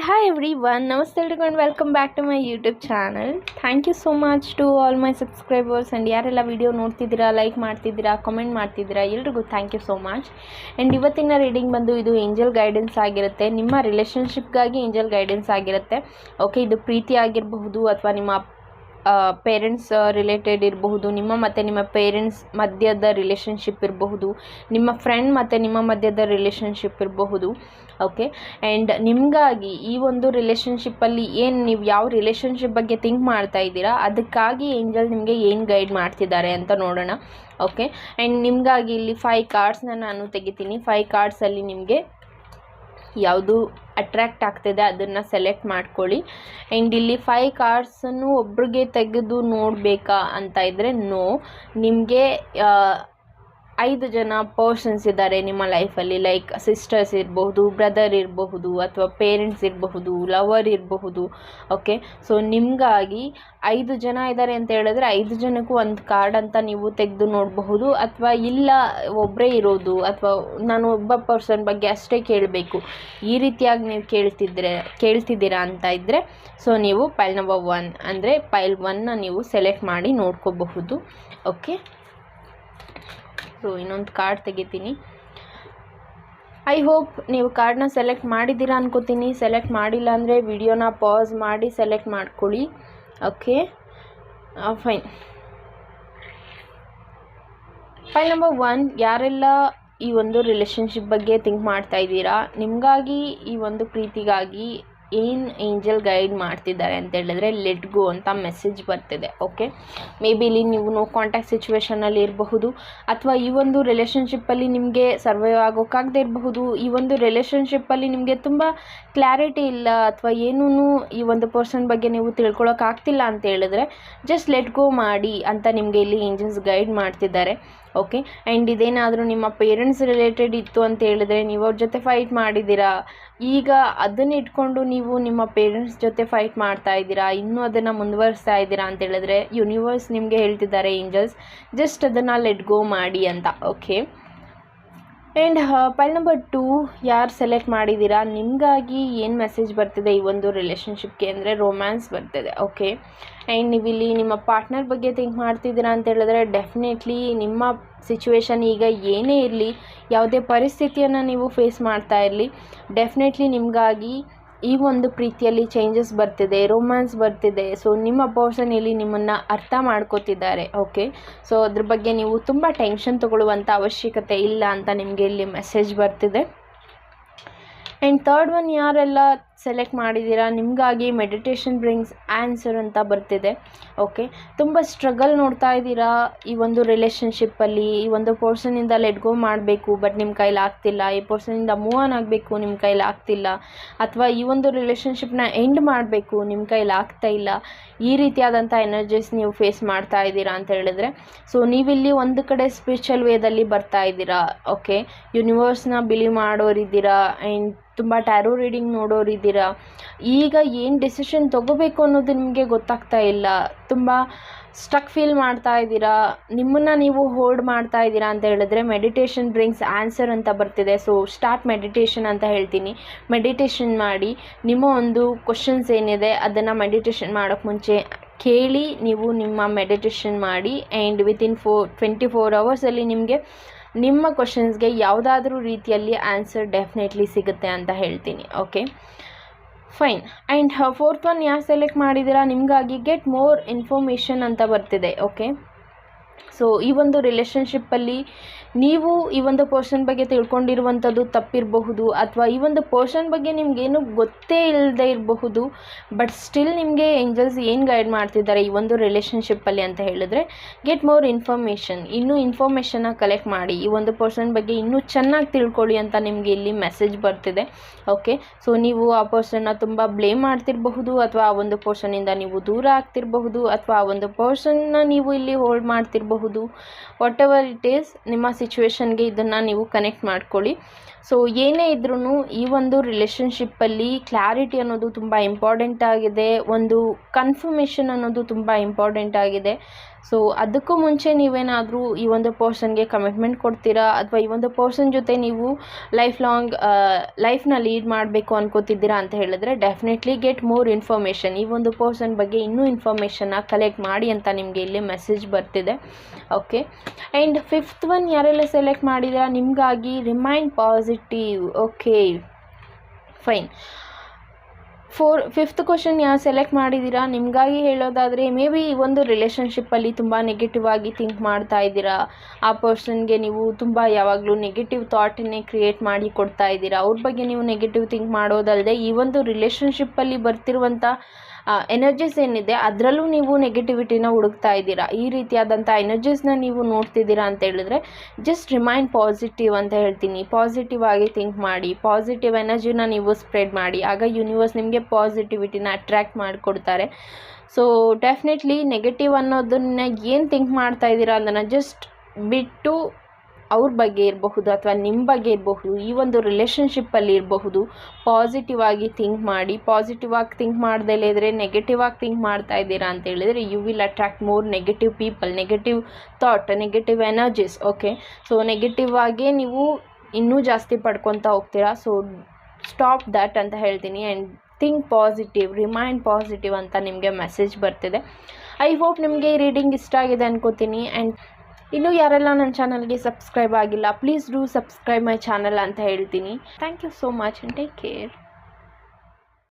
Hi everyone, namaste and welcome back to my YouTube channel. Thank you so much to all my subscribers and ಯಾರೆಲ್ಲ video ನೋಡ್ತಿದ್ದೀರಾ, like ಮಾಡ್ತಿದ್ದೀರಾ, comment ಮಾಡ್ತಿದ್ದೀರಾ, ಎಲ್ರಿಗೂ thank you so much. And ಇವತ್ತಿನ reading ಬಂದು ಇದು angel guidance ಆಗಿರುತ್ತೆ. ನಿಮ್ಮ ರಿಲೇಷನ್ಶಿಪ್ಗಾಗಿ ಏಂಜಲ್ ಗೈಡೆನ್ಸ್ ಆಗಿರುತ್ತೆ. ಓಕೆ, ಇದು ಪ್ರೀತಿ ಆಗಿರಬಹುದು ಅಥವಾ ನಿಮ್ಮ ಪೇರೆಂಟ್ಸ್ ರಿಲೇಟೆಡ್ ಇರಬಹುದು, ನಿಮ್ಮ ಮತ್ತು ನಿಮ್ಮ ಪೇರೆಂಟ್ಸ್ ಮಧ್ಯದ ರಿಲೇಷನ್ಶಿಪ್ ಇರಬಹುದು, ನಿಮ್ಮ ಫ್ರೆಂಡ್ ಮತ್ತು ನಿಮ್ಮ ಮಧ್ಯದ ರಿಲೇಷನ್ಶಿಪ್ ಇರಬಹುದು. ಓಕೆ, ಆ್ಯಂಡ್ ನಿಮಗಾಗಿ ಈ ಒಂದು ರಿಲೇಷನ್ಶಿಪ್ಪಲ್ಲಿ ಏನು ನೀವು ಯಾವ ರಿಲೇಷನ್ಶಿಪ್ ಬಗ್ಗೆ ಥಿಂಕ್ ಮಾಡ್ತಾ ಇದ್ದೀರಾ, ಅದಕ್ಕಾಗಿ ಏಂಜಲ್ ನಿಮಗೆ ಏನು ಗೈಡ್ ಮಾಡ್ತಿದ್ದಾರೆ ಅಂತ ನೋಡೋಣ. ಓಕೆ, ಆ್ಯಂಡ್ ನಿಮಗಾಗಿ ಇಲ್ಲಿ 5 ಕಾರ್ಡ್ಸ್ನ ನಾನು ತೆಗಿತೀನಿ. 5 ಕಾರ್ಡ್ಸಲ್ಲಿ ನಿಮಗೆ ಯಾವುದು ಅಟ್ರ್ಯಾಕ್ಟ್ ಆಗ್ತಿದೆ ಅದನ್ನು ಸೆಲೆಕ್ಟ್ ಮಾಡ್ಕೊಳ್ಳಿ. ಆ್ಯಂಡ್ ಇಲ್ಲಿ 5 ಕಾರ್ಡ್ಸನ್ನು ಒಬ್ರಿಗೆ ತೆಗೆದು ನೋಡಬೇಕಾ ಅಂತ ಇದ್ದರೆ ನೋ. ನಿಮಗೆ 5 ಜನ ಪರ್ಸನ್ಸ್ ಇದ್ದಾರೆ ನಿಮ್ಮ ಲೈಫಲ್ಲಿ, ಲೈಕ್ ಸಿಸ್ಟರ್ಸ್ ಇರಬಹುದು, ಬ್ರದರ್ ಇರಬಹುದು, ಅಥವಾ ಪೇರೆಂಟ್ಸ್ ಇರಬಹುದು, ಲವರ್ ಇರಬಹುದು. ಓಕೆ, ಸೊ ನಿಮಗಾಗಿ 5 ಜನ ಇದ್ದಾರೆ ಅಂತ ಹೇಳಿದ್ರೆ 5 ಜನಕ್ಕೂ ಒಂದು ಕಾರ್ಡ್ ಅಂತ ನೀವು ತೆಗೆದು ನೋಡಬಹುದು. ಅಥವಾ ಇಲ್ಲ ಒಬ್ಬರೇ ಇರೋದು, ಅಥವಾ ನಾನು ಒಬ್ಬ ಪರ್ಸನ್ ಬಗ್ಗೆ ಅಷ್ಟೇ ಕೇಳಬೇಕು, ಈ ರೀತಿಯಾಗಿ ನೀವು ಕೇಳ್ತಿದ್ದೀರಾ ಅಂತ ಇದ್ದರೆ ಸೊ ನೀವು ಪೈಲ್ ನಂಬರ್ 1 ಅಂದರೆ ಪೈಲ್ 1ನ ನೀವು ಸೆಲೆಕ್ಟ್ ಮಾಡಿ ನೋಡ್ಕೋಬಹುದು. ಓಕೆ, ಸೊ ಇನ್ನೊಂದು ಕಾರ್ಡ್ ತೆಗಿತೀನಿ. ಐ ಹೋಪ್ ನೀವು ಕಾರ್ಡ್ನ ಸೆಲೆಕ್ಟ್ ಮಾಡಿದ್ದೀರಾ ಅನ್ಕೋತೀನಿ. ಸೆಲೆಕ್ಟ್ ಮಾಡಿಲ್ಲ ಅಂದರೆ ವಿಡಿಯೋನ ಪಾಸ್ ಮಾಡಿ ಸೆಲೆಕ್ಟ್ ಮಾಡ್ಕೊಳ್ಳಿ. Okay, fine. ಫೈಲ್ ನಂಬರ್ 1, ಯಾರೆಲ್ಲ ಈ ಒಂದು ರಿಲೇಷನ್ಶಿಪ್ ಬಗ್ಗೆ ಥಿಂಕ್ ಮಾಡ್ತಾ ಇದ್ದೀರಾ, ನಿಮಗಾಗಿ ಈ ಒಂದು ಪ್ರೀತಿಗಾಗಿ ಏನು ಏಂಜಲ್ ಗೈಡ್ ಮಾಡ್ತಿದ್ದಾರೆ ಅಂತ ಹೇಳಿದ್ರೆ ಲೆಟ್ ಗೋ ಅಂತ ಮೆಸೇಜ್ ಬರ್ತಿದೆ. ಓಕೆ, ಮೇ ಬಿ ಇಲ್ಲಿ ನೀವು ನೋ ಕಾಂಟ್ಯಾಕ್ಟ್ ಸಿಚುವೇಷನಲ್ಲಿ ಇರಬಹುದು, ಅಥವಾ ಈ ಒಂದು ರಿಲೇಷನ್ಶಿಪ್ಪಲ್ಲಿ ನಿಮಗೆ ಸರ್ವೈವ್ ಆಗೋಕ್ಕಾಗದೇ ಇರಬಹುದು. ಈ ಒಂದು ರಿಲೇಷನ್ಶಿಪ್ಪಲ್ಲಿ ನಿಮಗೆ ತುಂಬ ಕ್ಲಾರಿಟಿ ಇಲ್ಲ, ಅಥವಾ ಏನೂ ಈ ಒಂದು ಪರ್ಸನ್ ಬಗ್ಗೆ ನೀವು ತಿಳ್ಕೊಳಕ್ಕಾಗ್ತಿಲ್ಲ ಅಂತ ಹೇಳಿದ್ರೆ ಜಸ್ಟ್ ಲೆಟ್ ಗೋ ಮಾಡಿ ಅಂತ ನಿಮಗೆ ಇಲ್ಲಿ ಏಂಜಲ್ಸ್ ಗೈಡ್ ಮಾಡ್ತಿದ್ದಾರೆ. ಓಕೆ, ಆ್ಯಂಡ್ ಇದೇನಾದರೂ ನಿಮ್ಮ ಪೇರೆಂಟ್ಸ್ ರಿಲೇಟೆಡ್ ಇತ್ತು ಅಂತ ಹೇಳಿದ್ರೆ ನೀವು ಅವ್ರ ಜೊತೆ ಫೈಟ್ ಮಾಡಿದ್ದೀರಾ, ಈಗ ಅದನ್ನ ಇಟ್ಕೊಂಡು ನೀವು ನಿಮ್ಮ ಪೇರೆಂಟ್ಸ್ ಜೊತೆ ಫೈಟ್ ಮಾಡ್ತಾ ಇದ್ದೀರಾ, ಇನ್ನೂ ಅದನ್ನು ಮುಂದುವರಿಸ್ತಾ ಇದ್ದೀರಾ ಅಂತ ಹೇಳಿದ್ರೆ ಯೂನಿವರ್ಸ್ ನಿಮಗೆ ಹೇಳ್ತಿದ್ದಾರೆ ಏಂಜಲ್ಸ್ ಜಸ್ಟ್ ಅದನ್ನು ಲೆಟ್ ಗೋ ಮಾಡಿ ಅಂತ. ಓಕೆ, ಆ್ಯಂಡ್ ಪೈಲ್ ನಂಬರ್ 2, ಯಾರು ಸೆಲೆಕ್ಟ್ ಮಾಡಿದ್ದೀರಾ, ನಿಮಗಾಗಿ ಏನು ಮೆಸೇಜ್ ಬರ್ತಿದೆ ಈ ಒಂದು ರಿಲೇಷನ್ಶಿಪ್ಗೆ ಅಂದರೆ ರೊಮ್ಯಾನ್ಸ್ ಬರ್ತಿದೆ. ಓಕೆ, ಆ್ಯಂಡ್ ನೀವಿಲ್ಲಿ ನಿಮ್ಮ ಪಾರ್ಟ್ನರ್ ಬಗ್ಗೆ ಥಿಂಕ್ ಮಾಡ್ತಿದ್ದೀರಾ ಅಂತ ಹೇಳಿದ್ರೆ ಡೆಫಿನೆಟ್ಲಿ ನಿಮ್ಮ ಸಿಚುವೇಶನ್ ಈಗ ಏನೇ ಇರಲಿ, ಯಾವುದೇ ಪರಿಸ್ಥಿತಿಯನ್ನು ನೀವು ಫೇಸ್ ಮಾಡ್ತಾ ಇರಲಿ, ಡೆಫಿನೆಟ್ಲಿ ನಿಮಗಾಗಿ ಈ ಒಂದು ಪ್ರೀತಿಯಲ್ಲಿ ಚೇಂಜಸ್ ಬರ್ತಿದೆ, ರೊಮ್ಯಾನ್ಸ್ ಬರ್ತಿದೆ. ಸೊ ನಿಮ್ಮ ಪರ್ಸನ್ ಇಲ್ಲಿ ನಿಮ್ಮನ್ನು ಅರ್ಥ ಮಾಡ್ಕೋತಿದ್ದಾರೆ. ಓಕೆ, ಸೊ ಅದ್ರ ಬಗ್ಗೆ ನೀವು ತುಂಬ ಟೆನ್ಷನ್ ತೊಗೊಳ್ಳುವಂಥ ಅವಶ್ಯಕತೆ ಇಲ್ಲ ಅಂತ ನಿಮಗೆ ಇಲ್ಲಿ ಮೆಸೇಜ್ ಬರ್ತಿದೆ. ಆ್ಯಂಡ್ ಥರ್ಡ್ ಒನ್, ಯಾರೆಲ್ಲ ಸೆಲೆಕ್ಟ್ ಮಾಡಿದ್ದೀರಾ, ನಿಮಗಾಗಿ ಮೆಡಿಟೇಷನ್ ಬ್ರಿಂಗ್ಸ್ ಆನ್ಸರ್ ಅಂತ ಬರ್ತಿದೆ. ಓಕೆ, ತುಂಬ ಸ್ಟ್ರಗಲ್ ನೋಡ್ತಾ ಇದ್ದೀರಾ ಈ ಒಂದು ರಿಲೇಷನ್ಶಿಪ್ಪಲ್ಲಿ, ಈ ಒಂದು ಪರ್ಸನಿಂದ ಲೆಟ್ ಗೋ ಮಾಡಬೇಕು ಬಟ್ ನಿಮ್ಮ ಕೈಲಿ ಆಗ್ತಿಲ್ಲ, ಈ ಪರ್ಸನಿಂದ ಮೂವ್ ಆನ್ ಆಗಬೇಕು ನಿಮ್ಮ ಕೈಲಿ ಆಗ್ತಿಲ್ಲ, ಅಥವಾ ಈ ಒಂದು ರಿಲೇಷನ್ಶಿಪ್ನ ಎಂಡ್ ಮಾಡಬೇಕು ನಿಮ್ಮ ಕೈಲಿ ಆಗ್ತಾ ಇಲ್ಲ, ಈ ರೀತಿಯಾದಂಥ ಎನರ್ಜೀಸ್ ನೀವು ಫೇಸ್ ಮಾಡ್ತಾ ಇದ್ದೀರಾ ಅಂತ ಹೇಳಿದ್ರೆ ಸೊ ನೀವಿಲ್ಲಿ ಒಂದು ಕಡೆ ಸ್ಪಿರಿಚುವಲ್ ವೇದಲ್ಲಿ ಬರ್ತಾ ಇದ್ದೀರಾ. ಓಕೆ, ಯೂನಿವರ್ಸ್ನ ಬಿಲೀವ್ ಮಾಡೋರಿದ್ದೀರಾ, ಆ್ಯಂಡ್ ತುಂಬ ಟ್ಯಾರೋ ರೀಡಿಂಗ್ ನೋಡೋರಿದ್ದೀರಾ. ಈಗ ಏನು ಡಿಸಿಷನ್ ತೊಗೋಬೇಕು ಅನ್ನೋದು ನಿಮಗೆ ಗೊತ್ತಾಗ್ತಾ ಇಲ್ಲ, ತುಂಬ ಸ್ಟಕ್ ಫೀಲ್ ಮಾಡ್ತಾ ಇದ್ದೀರಾ, ನಿಮ್ಮನ್ನು ನೀವು ಹೋಲ್ಡ್ ಮಾಡ್ತಾ ಇದ್ದೀರಾ ಅಂತ ಹೇಳಿದ್ರೆ ಮೆಡಿಟೇಷನ್ ಬ್ರಿಂಗ್ಸ್ ಆನ್ಸರ್ ಅಂತ ಬರ್ತಿದೆ. ಸೊ ಸ್ಟಾರ್ಟ್ ಮೆಡಿಟೇಷನ್ ಅಂತ ಹೇಳ್ತೀನಿ. ಮೆಡಿಟೇಷನ್ ಮಾಡಿ, ನಿಮ್ಮ ಒಂದು ಕ್ವಶನ್ಸ್ ಏನಿದೆ ಅದನ್ನು ಮೆಡಿಟೇಷನ್ ಮಾಡೋಕ್ಕೆ ಮುಂಚೆ ಕೇಳಿ ನೀವು ನಿಮ್ಮ ಮೆಡಿಟೇಷನ್ ಮಾಡಿ. ಆ್ಯಂಡ್ ವಿತಿನ್ 24 ಅವರ್ಸಲ್ಲಿ ನಿಮಗೆ ನಿಮ್ಮ ಕ್ವಶನ್ಸ್ಗೆ ಯಾವುದಾದ್ರೂ ರೀತಿಯಲ್ಲಿ ಆನ್ಸರ್ ಡೆಫಿನೆಟ್ಲಿ ಸಿಗುತ್ತೆ ಅಂತ ಹೇಳ್ತೀನಿ. Okay, fine. And 4th one, ಯಾರು ಸೆಲೆಕ್ಟ್ ಮಾಡಿದ್ದೀರಾ, ನಿಮಗಾಗಿ ಗೆಟ್ ಮೋರ್ ಇನ್ಫಾರ್ಮೇಷನ್ ಅಂತ ಬರ್ತಿದೆ. ಓಕೆ, ಸೊ ಈ ಒಂದು ರಿಲೇಷನ್ಶಿಪ್ಪಲ್ಲಿ ನೀವು ಈ ಒಂದು ಪರ್ಸನ್ ಬಗ್ಗೆ ತಿಳ್ಕೊಂಡಿರುವಂಥದ್ದು ತಪ್ಪಿರಬಹುದು, ಅಥವಾ ಈ ಒಂದು ಪರ್ಸನ್ ಬಗ್ಗೆ ನಿಮಗೇನು ಗೊತ್ತೇ ಇಲ್ಲದೆ ಇರಬಹುದು. ಬಟ್ ಸ್ಟಿಲ್ ನಿಮಗೆ ಏಂಜಲ್ಸ್ ಏನು ಗೈಡ್ ಮಾಡ್ತಿದ್ದಾರೆ ಈ ಒಂದು ರಿಲೇಷನ್ಶಿಪ್ಪಲ್ಲಿ ಅಂತ ಹೇಳಿದ್ರೆ ಗೆಟ್ ಮೋರ್ ಇನ್ಫಾರ್ಮೇಷನ್, ಇನ್ನೂ ಇನ್ಫಾರ್ಮೇಷನ್ನ ಕಲೆಕ್ಟ್ ಮಾಡಿ, ಈ ಒಂದು ಪರ್ಸನ್ ಬಗ್ಗೆ ಇನ್ನೂ ಚೆನ್ನಾಗಿ ತಿಳ್ಕೊಳ್ಳಿ ಅಂತ ನಿಮಗೆ ಇಲ್ಲಿ ಮೆಸೇಜ್ ಬರ್ತಿದೆ. ಓಕೆ, ಸೊ ನೀವು ಆ ಪರ್ಸನ್ನ ತುಂಬ ಬ್ಲೇಮ್ ಮಾಡ್ತಿರಬಹುದು, ಅಥವಾ ಆ ಒಂದು ಪರ್ಸನ್ನಿಂದ ನೀವು ದೂರ ಆಗ್ತಿರಬಹುದು, ಅಥವಾ ಆ ಒಂದು ಪರ್ಸನ್ನ ನೀವು ಇಲ್ಲಿ ಹೋಲ್ಡ್ ಮಾಡ್ತಿರಬಹುದು. ವಾಟ್ ಎವರ್ ಇಟ್ ಈಸ್, ನಿಮ್ಮ ಸಿಚುವೇಶನ್ಗೆ ಇದನ್ನು ನೀವು ಕನೆಕ್ಟ್ ಮಾಡ್ಕೊಳ್ಳಿ. ಸೊ ಏನೇ ಇದ್ರೂ ಈ ಒಂದು ರಿಲೇಷನ್ಶಿಪ್ಪಲ್ಲಿ ಕ್ಲಾರಿಟಿ ಅನ್ನೋದು ತುಂಬ ಇಂಪಾರ್ಟೆಂಟ್ ಆಗಿದೆ, ಒಂದು ಕನ್ಫರ್ಮೇಷನ್ ಅನ್ನೋದು ತುಂಬ ಇಂಪಾರ್ಟೆಂಟ್ ಆಗಿದೆ. ಸೊ ಅದಕ್ಕೂ ಮುಂಚೆ ನೀವೇನಾದರೂ ಈ ಒಂದು ಪರ್ಸನ್ಗೆ ಕಮಿಟ್ಮೆಂಟ್ ಕೊಡ್ತೀರಾ ಅಥವಾ ಈ ಒಂದು ಪರ್ಸನ್ ಜೊತೆ ನೀವು ಲೈಫ್ನ ಲೀಡ್ ಮಾಡಬೇಕು ಅನ್ಕೋತಿದ್ದೀರಾ ಅಂತ ಹೇಳಿದ್ರೆ ಡೆಫಿನೆಟ್ಲಿ ಗೆಟ್ ಮೋರ್ ಇನ್ಫಾರ್ಮೇಷನ್. ಈ ಒಂದು ಪರ್ಸನ್ ಬಗ್ಗೆ ಇನ್ನೂ ಇನ್ಫಾರ್ಮೇಷನ್ನ ಕಲೆಕ್ಟ್ ಮಾಡಿ ಅಂತ ನಿಮಗೆ ಇಲ್ಲಿ ಮೆಸೇಜ್ ಬರ್ತಿದೆ. ಓಕೆ, ಆ್ಯಂಡ್ 5th ಒನ್ ಯಾರೆಲ್ಲ ಸೆಲೆಕ್ಟ್ ಮಾಡಿದ್ದೀರಾ, ನಿಮಗಾಗಿ remain positive. Okay fine. 5th question ಯಾರು ಸೆಲೆಕ್ಟ್ ಮಾಡಿದ್ದೀರಾ, ನಿಮಗಾಗಿ ಹೇಳೋದಾದರೆ ಮೇ ಬಿ ಈ ಒಂದು ರಿಲೇಷನ್ಶಿಪ್ಪಲ್ಲಿ ತುಂಬ ನೆಗೆಟಿವ್ ಆಗಿ ಥಿಂಕ್ ಮಾಡ್ತಾ ಇದ್ದೀರಾ. ಆ ಪರ್ಸನ್ಗೆ ನೀವು ತುಂಬ ಯಾವಾಗಲೂ ನೆಗೆಟಿವ್ ಥಾಟನ್ನೇ ಕ್ರಿಯೇಟ್ ಮಾಡಿ ಕೊಡ್ತಾ ಇದ್ದೀರಾ. ಅವ್ರ ಬಗ್ಗೆ ನೀವು ನೆಗೆಟಿವ್ ಥಿಂಕ್ ಮಾಡೋದಲ್ಲದೆ ಈ ಒಂದು ರಿಲೇಷನ್ಶಿಪ್ಪಲ್ಲಿ ಬರ್ತಿರುವಂಥ ಎನರ್ಜೀಸ್ ಏನಿದೆ ಅದರಲ್ಲೂ ನೀವು ನೆಗೆಟಿವಿಟಿನ ಹುಡುಕ್ತಾ ಇದ್ದೀರಾ. ಈ ರೀತಿಯಾದಂಥ ಎನರ್ಜೀಸ್ನ ನೀವು ನೋಡ್ತಿದ್ದೀರಾ ಅಂತ ಹೇಳಿದ್ರೆ ಜಸ್ಟ್ ರಿಮೈನ್ ಪಾಸಿಟಿವ್ ಅಂತ ಹೇಳ್ತೀನಿ. ಪಾಸಿಟಿವ್ ಆಗಿ ಥಿಂಕ್ ಮಾಡಿ, ಪಾಸಿಟಿವ್ ಎನರ್ಜಿನ ನೀವು ಸ್ಪ್ರೆಡ್ ಮಾಡಿ, ಆಗ ಯೂನಿವರ್ಸ್ ನಿಮಗೆ ಪಾಸಿಟಿವಿಟಿನ ಅಟ್ರ್ಯಾಕ್ಟ್ ಮಾಡಿಕೊಡ್ತಾರೆ. ಸೊ ಡೆಫಿನೆಟ್ಲಿ ನೆಗೆಟಿವ್ ಅನ್ನೋದನ್ನ ಏನು ಥಿಂಕ್ ಮಾಡ್ತಾ ಇದ್ದೀರಾ ಅದನ್ನು ಜಸ್ಟ್ ಬಿಟ್ಟು ಅವ್ರ ಬಗ್ಗೆ ಇರಬಹುದು ಅಥವಾ ನಿಮ್ಮ ಬಗ್ಗೆ ಇರಬಹುದು, ಈ ಒಂದು ರಿಲೇಷನ್ಶಿಪ್ಪಲ್ಲಿ ಇರಬಹುದು, ಪಾಸಿಟಿವ್ ಆಗಿ ಥಿಂಕ್ ಮಾಡಿ. ಪಾಸಿಟಿವ್ ಆಗಿ ಥಿಂಕ್ ಮಾಡ್ದೇ ಇದ್ದರೆ ನೆಗೆಟಿವ್ ಆಗಿ ಥಿಂಕ್ ಮಾಡ್ತಾ ಇದ್ದೀರಾ ಅಂತ ಹೇಳಿದರೆ you will attract more negative people, negative thought, negative energies. Okay, so negative ಆಗೇ ನೀವು ಇನ್ನೂ ಜಾಸ್ತಿ ಪಡ್ಕೊತಾ ಹೋಗ್ತೀರಾ. ಸೊ ಸ್ಟಾಪ್ ದ್ಯಾಟ್ ಅಂತ ಹೇಳ್ತೀನಿ. And think positive, remain positive ಅಂತ ನಿಮಗೆ ಮೆಸೇಜ್ ಬರ್ತಿದೆ. ಐ ಹೋಪ್ ನಿಮಗೆ ಈ ರೀಡಿಂಗ್ ಇಷ್ಟ ಆಗಿದೆ ಅನ್ಕೋತೀನಿ. ಆ್ಯಂಡ್ ಇನ್ನೂ ಯಾರೆಲ್ಲ ನನ್ನ ಚಾನಲ್ಗೆ ಸಬ್ಸ್ಕ್ರೈಬ್ ಆಗಿಲ್ಲ, please do subscribe my channel ಅಂತ ಹೇಳ್ತೀನಿ. Thank you so much and take care.